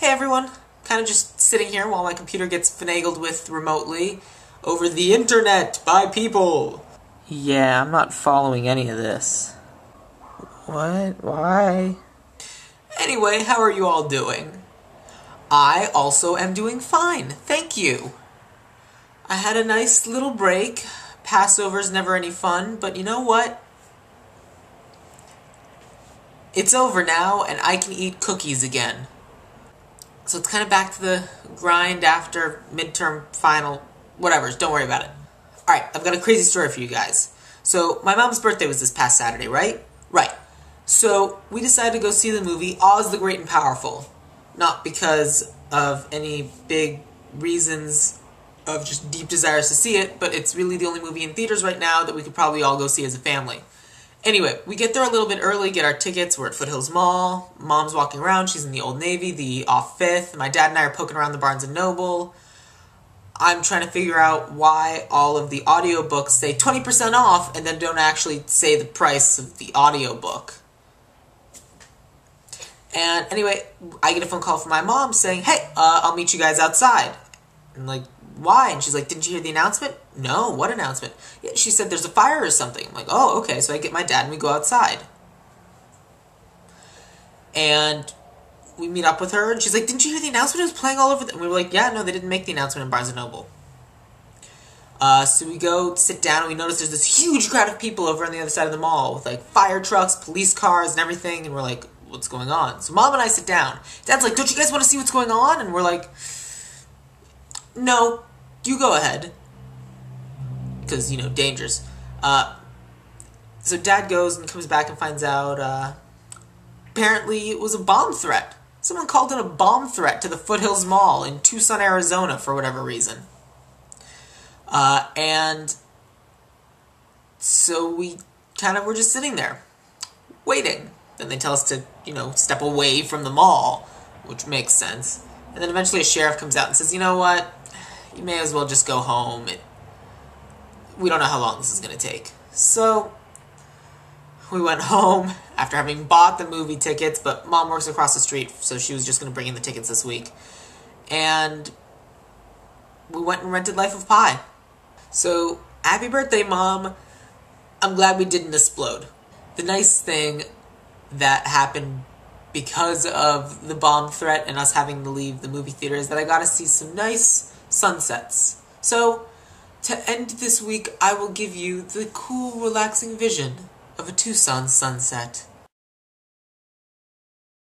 Hey everyone, kind of just sitting here while my computer gets finagled with remotely over the internet by people. Yeah, I'm not following any of this. What? Why? Anyway, how are you all doing? I also am doing fine, thank you. I had a nice little break. Passover's never any fun, but you know what? It's over now, and I can eat cookies again. So it's kind of back to the grind after midterm, final, whatever. Don't worry about it. Alright, I've got a crazy story for you guys. So, my mom's birthday was this past Saturday, right? Right. So, we decided to go see the movie Oz the Great and Powerful. Not because of any big reasons of just deep desires to see it, but it's really the only movie in theaters right now that we could probably all go see as a family. Anyway, we get there a little bit early, get our tickets, we're at Foothills Mall, Mom's walking around, she's in the Old Navy, the off 5th, my dad and I are poking around the Barnes & Noble. I'm trying to figure out why all of the audiobooks say 20% off and then don't actually say the price of the audiobook. And anyway, I get a phone call from my mom saying, hey, I'll meet you guys outside. I'm like, why? And she's like, didn't you hear the announcement? No, what announcement? Yeah, she said there's a fire or something. I'm like, oh, okay. So I get my dad and we go outside. And we meet up with her and she's like, didn't you hear the announcement? It was playing all over. And we were like, yeah, no, they didn't make the announcement in Barnes & Noble. So we go sit down and we notice there's this huge crowd of people over on the other side of the mall with like fire trucks, police cars and everything. And we're like, what's going on? So Mom and I sit down. Dad's like, don't you guys want to see what's going on? And we're like, no, you go ahead. Because, you know, dangers. So Dad goes and comes back and finds out, apparently it was a bomb threat. Someone called in a bomb threat to the Foothills Mall in Tucson, Arizona for whatever reason. And so we kind of were just sitting there, waiting. Then they tell us to, you know, step away from the mall, which makes sense. And then eventually a sheriff comes out and says, you know what? You may as well just go home. We don't know how long this is going to take. So we went home after having bought the movie tickets, but Mom works across the street, so she was just going to bring in the tickets this week. And we went and rented Life of Pi. So, happy birthday, Mom. I'm glad we didn't explode. The nice thing that happened because of the bomb threat and us having to leave the movie theater is that I got to see some nice sunsets. So, to end this week, I will give you the cool, relaxing vision of a Tucson sunset.